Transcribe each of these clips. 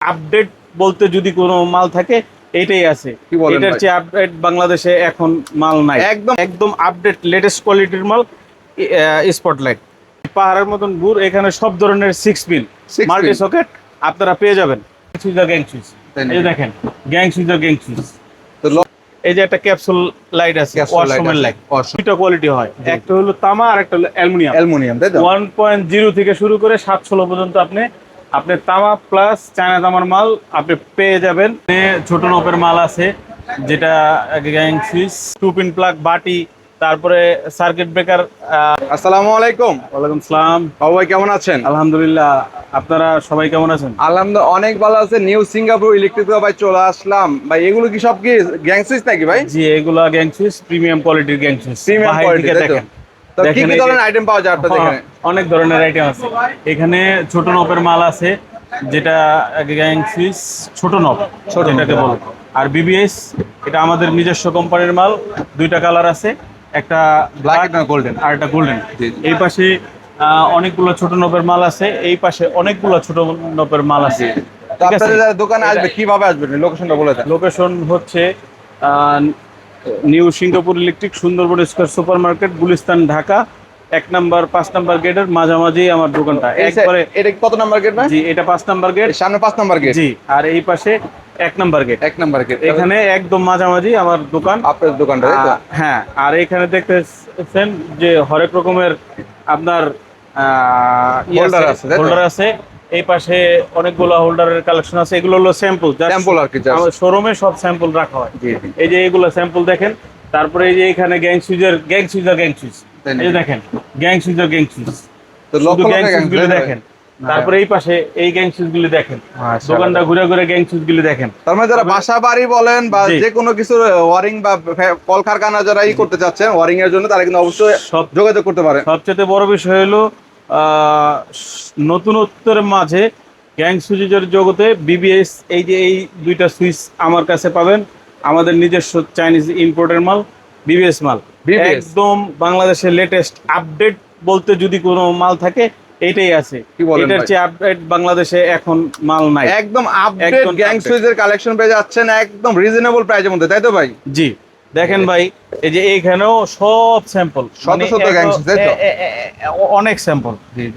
Update বলতে যদি কোনো মাল থাকে এইটাই আছে। এটার চেয়ে আপডেট বাংলাদেশে এখন মাল নাই, একদম একদম আপডেট লেটেস্ট কোয়ালিটির মাল। স্পটলাইট পাহাড়ের মতন গুড়, এখানে সব ধরনের 6 পিন মাল্টি সকেট আপনারা পেয়ে যাবেন। সুইজার গ্যাং সুইচ, এই যে দেখেন গ্যাং সুইজার গ্যাং সুইচ। এই যে একটা ক্যাপসুল লাইট আছে, ওয়াশরুমের লাইট, দুইটা কোয়ালিটি হয়, একটা হলো তামা আর একটা হলো অ্যালুমিনিয়াম। 1.0 থেকে শুরু করে 716 পর্যন্ত আপনি তামা প্লাস চায়না তামার মাল আপনি পেয়ে যাবেন। ছোট নপের মাল আছে, যেটা গ্যাং সুইচ, 2 পিন প্লাগ, বাটি, তারপরে সার্কিট ব্রেকার। আসসালামু আলাইকুম। ওয়ালাইকুম আসসালাম। বাবু ভাই কেমন আছেন? আলহামদুলিল্লাহ, আপনারা সবাই কেমন আছেন? আলহামদুলিল্লাহ অনেক ভালো আছে। নিউ সিঙ্গাপুর ইলেকট্রিক ভাই চলে আসলাম ভাই। এগুলো কি সব কি গ্যাং সুইচ নাকি ভাই? জি, এগুলা গ্যাং সুইচ, প্রিমিয়াম কোয়ালিটির গ্যাং সুইচ। প্রিমিয়াম কোয়ালিটি দেখেন। তো কি কি ধরনের আইটেম পাওয়া যায় আপনাদের এখানে? অনেক ধরনের আইটেম আছে এখানে। ছোট নপের মাল আছে, যেটা গ্যাং সুইচ ছোট নব যেটাকে বলে, আর বিবিএস এটা আমাদের নিজস্ব কোম্পানির মাল। দুইটা কালার আছে, একটা ব্ল্যাক আর গোল্ডেন, আর একটা গোল্ডেন। এই পাশে অনেকগুলো ছোট নবের মাল আছে, এই পাশে অনেকগুলো ছোট নবের মাল আছে। তো আপনাদের যারা দোকানে আসবে কিভাবে আসবেন, লোকেশনটা বলে দেন। লোকেশন হচ্ছে new Singapore electric, Sundarban square super market, Gulistan, Dhaka. 1 number 5 number গেটের মাঝামাঝি আমার দোকানটা। একবারে এটা কত নাম্বার গেট ভাই? জি, এটা 5 নাম্বার গেট, সামনে 5 নাম্বার গেট। জি, আর এই পাশে 1 নাম্বার গেট। 1 নাম্বার গেট এখানে একদম মাঝামাঝি আমার দোকান, আপনার দোকানটা, তাই তো? হ্যাঁ। আর এখানে দেখতেছেন যে হরেক রকমের আপনার হোল্ডার আছে। এই পাশে অনেকগুলো হোল্ডারের কালেকশন আছে। এগুলো হলো স্যাম্পল আর কি, আমাদের শোরুমে সব স্যাম্পল রাখা হয়। এই যে এগুলো স্যাম্পল দেখেন। তারপরে এই যে এখানে গ্যাং সুইচ, এই যে দেখেন গ্যাং সুইচ। তো গ্যাং সুইচ গুলো দেখেন। তারপরে এই পাশে এই গ্যাং সুইচ গুলি দেখেন, দোকানটা ঘুরে ঘুরে গ্যাং সুইচ গুলি দেখেন। তার মানে যারা বাসা বাড়ি বলেন বা যে কোনো কিছু ওয়ারিং বা কলকারখানা যারা করতে চাচ্ছেন ওয়ারিং এর জন্য, তারা কিন্তু অবশ্যই সব যোগাযোগ করতে পারে। সবচেয়ে বড় বিষয় হলো নতুনত্বের মাঝে গ্যাং সুইচের জগতে বিবিএস, এই যে এই দুইটা সুইচ আমার কাছে পাবেন, আমাদের নিজস্ব চাইনিজ ইম্পোর্টের মাল, বিবিএস মাল। একদম বাংলাদেশের লেটেস্ট আপডেট বলতে যদি কোনো মাল থাকে এইটাই আছে। এটার চেয়ে আপডেট বাংলাদেশে এখন মাল নাই, একদম আপডেট গ্যাং সুইচের কালেকশন পেয়ে যাচ্ছেন একদম রিজনেবল প্রাইসের মধ্যে, তাই তো ভাই? জি, দেখেন ভাই, এই যে এইখানেও সব স্যাম্পল, অনেক স্যাম্পল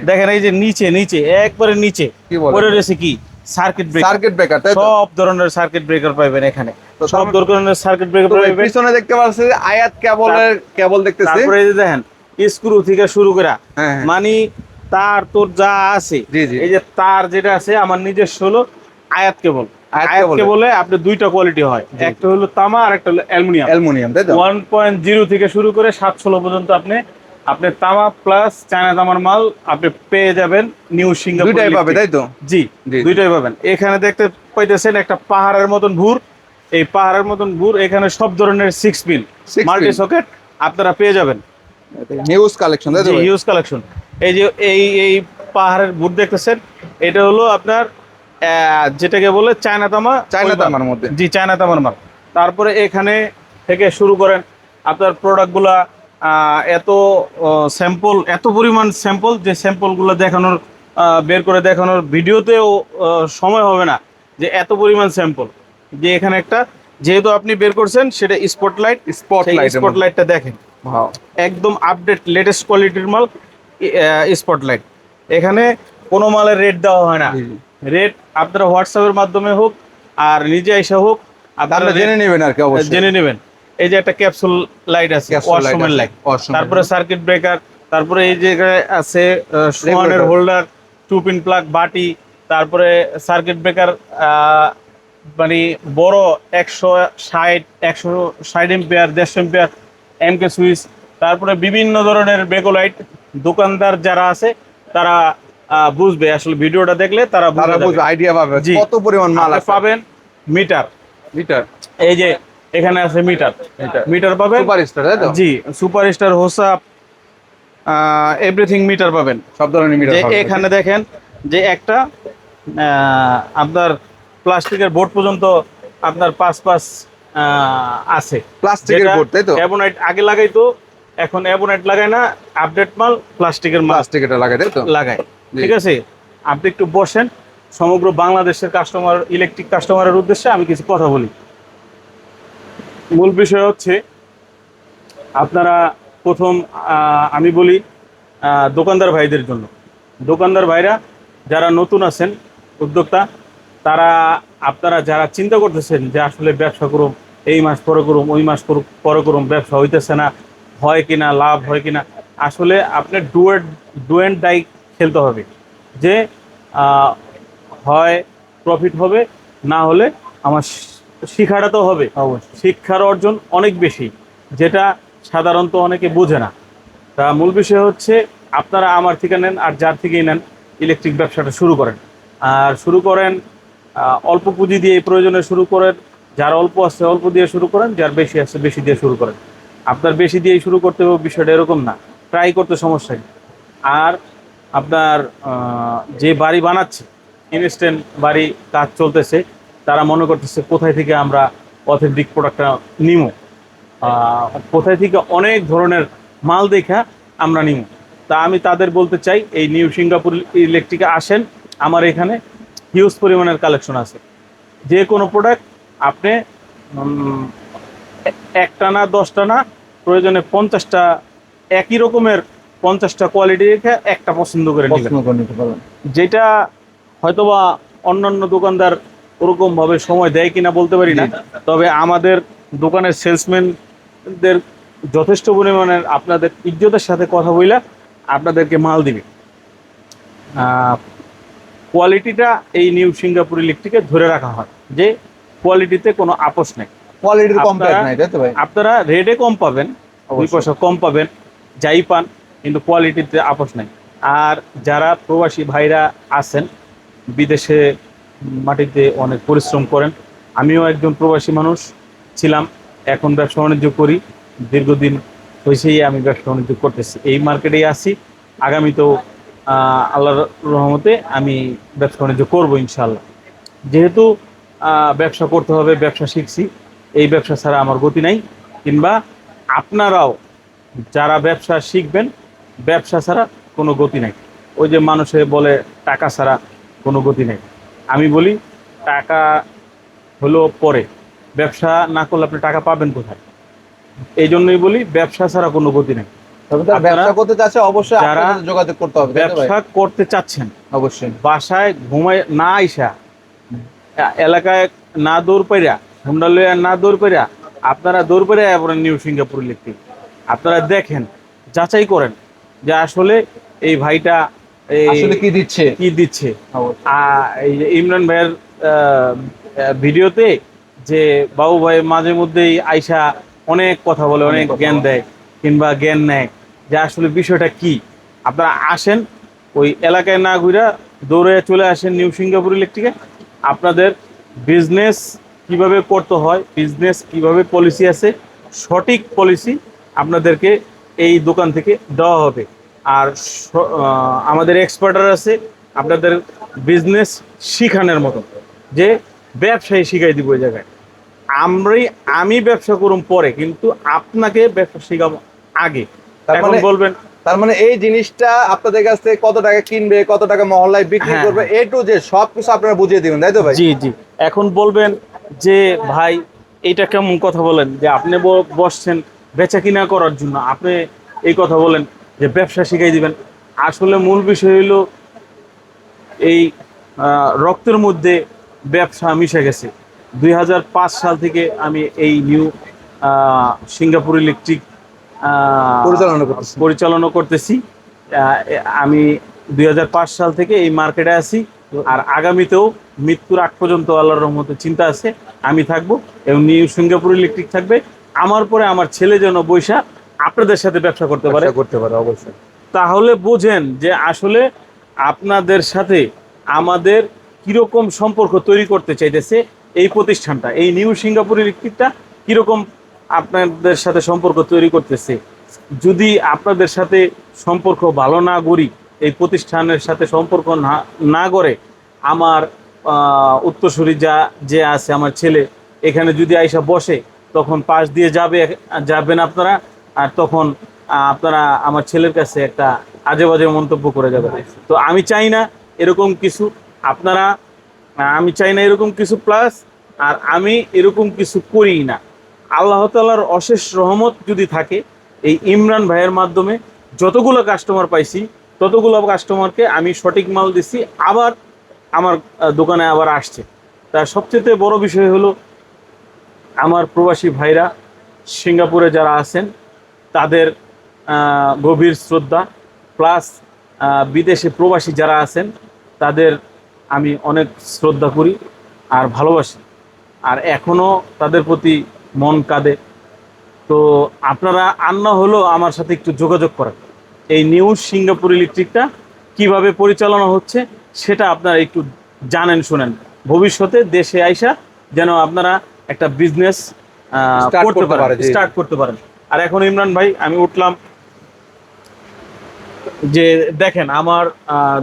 দেখেন। এই যে নিচে নিচে একবারে নিচে পড়ে রয়েছে কি সার্কিট ব্রেকার। সব ধরনের সার্কিট ব্রেকার পাবেন এখানে, সব ধরনের সার্কিট ব্রেকার পাবেন। পিছনে দেখতে পাচ্ছেন আয়াত কেবল দেখতেছি। তারপরে এই যে দেখেন স্ক্রু থেকে শুরু করে মানে তার তোর যা আছে, এই যে তার যেটা আছে আমার নিজস্ব হলো আয়াত কেবল। আয়াত কেবলে আপনি দুইটা কোয়ালিটি হয়, একটা হলো তামা আর একটা হলো অ্যালুমিনিয়াম। 1.0 থেকে শুরু করে 716 পর্যন্ত আপনি তামা প্লাস চায়না তামার মাল আপনি পেয়ে যাবেন নিউ সিঙ্গাপুর। দুইটাই পাবে, তাই তো? জি, দুইটাই পাবেন। এখানে দেখতে পাইতেছেন একটা পাহাড়ের মতন ভুর, এই পাহাড়ের মতন ভুর, এখানে সব ধরনের 6 পিন মাল্টি সকেট আপনারা পেয়ে যাবেন। হিউজ কালেকশন, তাই তো? Huge collection. এই যে এই পাহাড়ের ভুর দেখতেছেন, এটা হলো আপনার যেটাকে বলে চায়না তামার মধ্যে। জি, চায়না তামার মাল। তারপরে এখানে থেকে শুরু করেন আপনার প্রোডাক্টগুলা, এত স্যাম্পল, এত পরিমাণ স্যাম্পল যে স্যাম্পলগুলো দেখানোর, বের করে দেখানোর ভিডিওতেও সময় হবে না, যে এত পরিমাণ স্যাম্পল। যে এখানে একটা যেহেতু আপনি বের করছেন সেটা স্পটলাইটটা দেখেন, একদম আপডেট লেটেস্ট কোয়ালিটির মাল। স্পটলাইট এখানে কোনো মালের রেট দেওয়া হয় না, রেট আপনারা হোয়াটসঅ্যাপের মাধ্যমে হোক আর নিজে এসে হোক আপনারা জেনে নেবেন আর কি, অবশ্যই জেনে নেবেন। এই যে একটা ক্যাপসুল লাইট আছে, ওয়াশরুমের লাইট, তারপরে সার্কিট ব্রেকার, তারপরে এই জায়গায় আছে সোয়ানের হোল্ডার, 2 পিন প্লাগ, বাটি, তারপরে সার্কিট ব্রেকার মানে বড় 160 এম্পিয়ার, 150 এম্পিয়ার এমকে সুইচ, তারপরে বিভিন্ন ধরনের বেকোলাইট। দোকানদার যারা আছে তারা বুঝবে, আসলে ভিডিওটা দেখলে তারা বুঝবে, আইডিয়া পাবে কত পরিমাণ মাল পাবেন। মিটার এই যে এখানে আছে মিটার পাবেন, সুপারস্টার, তাই তো? জি, সুপারস্টার, হোসাপ, এভরিথিং মিটার পাবেন, সব ধরনের মিটার পাবেন। এখানে দেখেন যে একটা আপনার প্লাস্টিকের বোর্ড পর্যন্ত আপনার 5 আছে, প্লাস্টিকের বোর্ড, তাই তো? অ্যাবোনাইট আগে লাগাইতো, এখন অ্যাবোনাইট লাগায় না, আপডেট মাল প্লাস্টিকের লাগায়, তাই তো? লাগায়। ঠিক আছে, আপনি একটু বসেন, সমগ্র বাংলাদেশের কাস্টমার, ইলেকট্রিক কাস্টমারের উদ্দেশ্যে আমি কিছু কথা বলি। মূল বিষয় হচ্ছে আপনারা প্রথম আমি বলি দোকানদার ভাইদের জন্য। দোকানদার ভাইরা যারা নতুন আছেন উদ্যোক্তা, তারা আপনারা যারা চিন্তা করতেছেন যে আসলে ব্যবসা করুম, এই মাস পরে করুম, ওই মাস পরে করুম, ব্যবসা হইতেছে না, হয় কিনা, লাভ হয় কিনা, আসলে আপনার ডু অ্যান্ড ডাই খেলতে হবে। যে হয় প্রফিট হবে, না হলে আমার শিক্ষাটা তো হবে। অবশ্যই শিক্ষার অর্জন অনেক বেশি, যেটা সাধারণত অনেকে বোঝে না। তা মূল বিষয় হচ্ছে আপনারা আমার থেকে নেন আর যার থেকেই নেন, ইলেকট্রিক ব্যবসাটা শুরু করেন। আর শুরু করেন অল্প পুঁজি দিয়ে, প্রয়োজনে শুরু করেন। যার অল্প আছে অল্প দিয়ে শুরু করেন, যার বেশি আছে বেশি দিয়ে শুরু করেন। আপনার বেশি দিয়েই শুরু করতে হবে বিষয়টা এরকম না, ট্রাই করতে সমস্যা নেই। আর আপনার যে বাড়ি বানাচ্ছে, ইনস্ট্যান্ট বাড়ি কাজ চলতেছে, তারা মনে করতেছে কোথায় থেকে আমরা অথেন্টিক প্রোডাক্টটা নিব, কোথায় থেকে অনেক ধরনের মাল দেখা আমরা নিব। তা আমি তাদের বলতে চাই, এই নিউ সিঙ্গাপুর ইলেকট্রিকে আসেন, আমার এখানে হিউজ পরিমাণের কালেকশন আছে। যে কোনো প্রোডাক্ট আপনি একটা না 10টা না, প্রয়োজনে 50টা, একই রকমের 50টা কোয়ালিটি রেখে একটা পছন্দ করে নিতে পারবেন। যেটা হয়তোবা অন্যান্য দোকানদার ওরকমভাবে সময় দেয় কিনা বলতে পারি না, তবে আমাদের দোকানের সেলসম্যানদের যথেষ্ট পরিমাণে আপনাদের ইজ্জতের সাথে কথা বইলা আপনাদেরকে মাল দিবে। কোয়ালিটিটা এই নিউ সিঙ্গাপুর ইলেকট্রিকে ধরে রাখা হয় যে কোয়ালিটিতে কোনো আপোষ নেই, কোয়ালিটির কম্পেয়ার নাই, তাই তো ভাই? আপনারা রেটে কম পাবেন, 2 পয়সা কম পাবেন, যাই পান, কিন্তু কোয়ালিটিতে আপোষ নেই। আর যারা প্রবাসী ভাইরা আছেন, বিদেশে মাটিতে অনেক পরিশ্রম করেন, আমিও একজন প্রবাসী মানুষ ছিলাম, এখন ব্যবসা বাণিজ্য করি, দীর্ঘদিন হয়েছেই আমি ব্যবসা বাণিজ্য করতেছি, এই মার্কেটেই আছি। আগামীতেও আল্লাহর রহমতে আমি ব্যবসা বাণিজ্য করবো ইনশাল্লাহ। যেহেতু ব্যবসা করতে হবে, ব্যবসা শিখছি, এই ব্যবসা ছাড়া আমার গতি নাই। কিংবা আপনারাও যারা ব্যবসা শিখবেন, ব্যবসা ছাড়া কোনো গতি নাই। ওই যে মানুষে বলে টাকা ছাড়া কোনো গতি নেই, আমি বলি টাকা হলো পরে, ব্যবসা না করলে আপনি টাকা পাবেন কোথায়? এই জন্যই বলি ব্যবসা ছাড়া কোনো গতি নেই। ব্যবসা করতে চাচ্ছে অবশ্যই যারা যোগাযোগ করতে হবে। ব্যবসা করতে চাচ্ছেন অবশ্যই বাসায় ঘুমায় না আইসা, এলাকায় না দৌড় পাইরা, হুন্ডা লইয়া না দৌড় পাইরা, আপনারা দৌড় পাইরা আপনারা নিউ সিঙ্গাপুর ইলেকট্রিক আপনারা দেখেন, যাচাই করেন যে আসলে এই ভাইটা আসলে কি দিচ্ছে। এই যে ইমরান ভাইয়ের ভিডিওতে যে বাবু ভাই মাঝে মধ্যেই আইসা অনেক কথা বলে, অনেক জ্ঞান দেয় কিংবা জ্ঞান নেয়, যে আসলে বিষয়টা কি। আপনারা আসেন, ওই এলাকায় না ঘুরা দৌড়ে চলে আসেন নিউ সিঙ্গাপুর ইলেকট্রিকে। আপনাদের বিজনেস কিভাবে করতে হয়, বিজনেস কিভাবে পলিসি আছে, সঠিক পলিসি আপনাদেরকে এই দোকান থেকে দেওয়া হবে। আর আমাদের এক্সপার্টার আছে আপনাদের বিজনেস শিখানোর মতো, যে ব্যবসায়ী শিখাই দিব ওই জায়গায়। আমি ব্যবসা করুম পরে, কিন্তু আপনাকে ব্যবসা শিখাবো আগে। এখন বলবেন তার মানে এই জিনিসটা আপনাদের কাছ থেকে কত টাকা কিনবে, কত টাকা মহল্লায় বিক্রি করবে, এ টু জেড সবকিছু আপনারা বুঝিয়ে দিবেন, তাই তো ভাই? জি জি। এখন বলবেন যে ভাই এইটা কেমন কথা বলেন, যে আপনি বসছেন বেচা কিনা করার জন্য, আপনি এই কথা বলেন যে ব্যবসা শিখাই দিবেন। আসলে মূল বিষয় হলো এই রক্তের মধ্যে ব্যবসা মিশে গেছে। 2005 সাল থেকে আমি এই নিউ সিঙ্গাপুর ইলেকট্রিক পরিচালনা করতেছি। আমি 2005 সাল থেকে এই মার্কেটে আছি, আর আগামীতেও মৃত্যুর আগ পর্যন্ত আল্লাহর রহমতে চিন্তা আছে আমি থাকবো, এবং নিউ সিঙ্গাপুর ইলেকট্রিক থাকবে। আমার পরে আমার ছেলে যেন বৈশা আপনাদের সাথে ব্যবসা করতে পারে অবশ্যই। তাহলে বোঝেন যে আসলে আপনাদের সাথে আমাদের কিরকম সম্পর্ক তৈরি করতে চাইতেছে এই প্রতিষ্ঠানটা, এই নিউ সিঙ্গাপুর ইলেকট্রিকটা কিরকম আপনাদের সাথে সম্পর্ক তৈরি করতেছে। যদি আপনাদের সাথে সম্পর্ক ভালো না করি, এই প্রতিষ্ঠানের সাথে সম্পর্ক না করে, আমার উত্তরসূরি যে আছে আমার ছেলে এখানে যদি আইসা বসে, তখন পাশ দিয়ে যাবেন আপনারা, আর তখন আপনারা আমার ছেলের কাছে একটা আজে বাজে মন্তব্য করে যাবেন। তো আমি চাই না এরকম কিছু। আপনারা আমি চাই না এরকম কিছু প্লাস, আর আমি এরকম কিছু করি না। আল্লাহ তাআলার অশেষ রহমত যদি থাকে, এই ইমরান ভাইয়ের মাধ্যমে যতগুলো কাস্টমার পাইছি ততগুলো কাস্টমারকে আমি সঠিক মাল দিছি, আবার আমার দোকানে আবার আসছে। তার সবচেয়ে বড় বিষয় হলো আমার প্রবাসী ভাইরা সিঙ্গাপুরে যারা আছেন তাদের গভীর শ্রদ্ধা, প্লাস বিদেশে প্রবাসী যারা আছেন তাদের আমি অনেক শ্রদ্ধা করি আর ভালোবাসি, আর এখনও তাদের প্রতি মন কাঁদে। তো আপনারা আন্না হলো আমার সাথে একটু যোগাযোগ করেন, এই নিউ সিঙ্গাপুর ইলেকট্রিকটা কিভাবে পরিচালনা হচ্ছে সেটা আপনারা একটু জানেন শুনেন, ভবিষ্যতে দেশে আইসা যেন আপনারা একটা বিজনেস স্টার্ট করতে পারেন। আর এখন ইমরান ভাই আমি উঠলাম, যে দেখেন আমার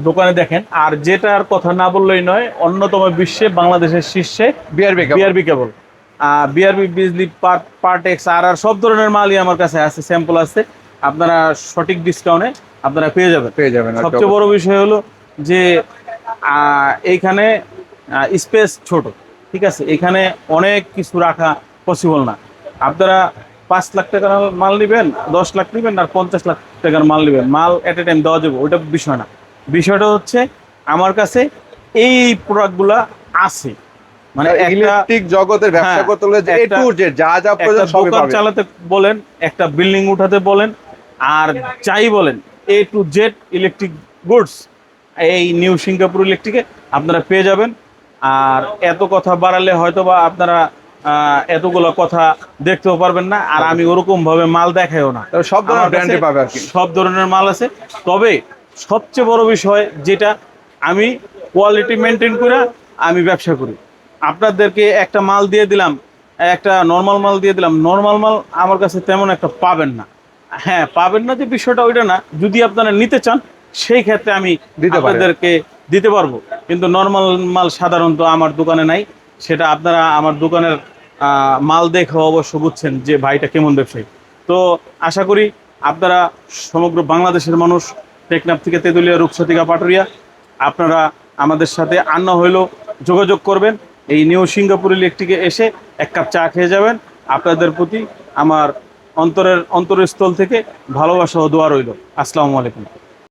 দোকানে দেখেন, আর যেটার কথা না বললেই নয়, অন্যতম বিশ্বে বাংলাদেশের শীর্ষে বিআরবি কেবল, বিআরবি বিজলি পার্ট এক্স আর সব ধরনের মালই আমার কাছে আছে, স্যাম্পল আছে, আপনারা সঠিক ডিসকাউন্টে আপনারা পেয়ে যাবেন। সবচেয়ে বড় বিষয় হলো যে এইখানে স্পেস ছোট, ঠিক আছে, এখানে অনেক কিছু রাখা পসিবল না। আপনারা 5 লাখ টাকার মাল নেবেন, 10 লাখ নেবেন, আর 50 লাখ টাকার মাল নেবেন, মাল এট এ টাইম দেওয়া যাবে, ওইটা বিষয় না। বিষয়টা হচ্ছে আমার কাছে এই প্রোডাক্টগুলা আছে, মানে ইলেকট্রিক জগতের ব্যবসা করতে হলে এ টু জেড যা যা প্রয়োজন সবই পাবেন। চালাতে বলেন, একটা বিল্ডিং উঠাতে বলেন, আর চাই বলেন, এ টু জেড ইলেকট্রিক গুডস এই নিউ সিঙ্গাপুর ইলেকট্রিকে আপনারা পেয়ে যাবেন। আর এত কথা বাড়ালে হয়তো বা আপনারা এতগুলো কথা দেখতেও পারবেন না, আর আমি ওরকম ভাবে মাল দেখাইও না। সব ধরনের ব্র্যান্ডে পাবে আর কি, সব ধরনের মাল আছে। তবে সবচেয়ে বড় বিষয় যেটা, আমি কোয়ালিটি মেনটেন করে আমি ব্যবসা করি। আপনাদেরকে একটা মাল দিয়ে দিলাম, একটা নর্মাল মাল দিয়ে দিলাম, নর্মাল মাল আমার কাছে তেমন একটা পাবেন না। হ্যাঁ, পাবেন না যে বিষয়টা ওইটা না, যদি আপনারা নিতে চান সেই ক্ষেত্রে আমি আপনাদেরকে দিতে পারবো, কিন্তু নর্মাল মাল সাধারণত আমার দোকানে নাই। সেটা আপনারা আমার দোকানের মাল দেখে অবশ্য বুঝছেন যে ভাইটা কেমন ব্যবসায়ী। তো আশা করি আপনারা সমগ্র বাংলাদেশের মানুষ, টেকনাফ থেকে তেঁতুলিয়া, রূপসা থেকে পাটুরিয়া, আপনারা আমাদের সাথে আন্না হইলেও যোগাযোগ করবেন। এই নিউ সিঙ্গাপুর ইলেকট্রিকে এসে এক কাপ চা খেয়ে যাবেন। আপনাদের প্রতি আমার অন্তরস্থল থেকে ভালোবাসা ও দোয়া রইল। আসসালামু আলাইকুম।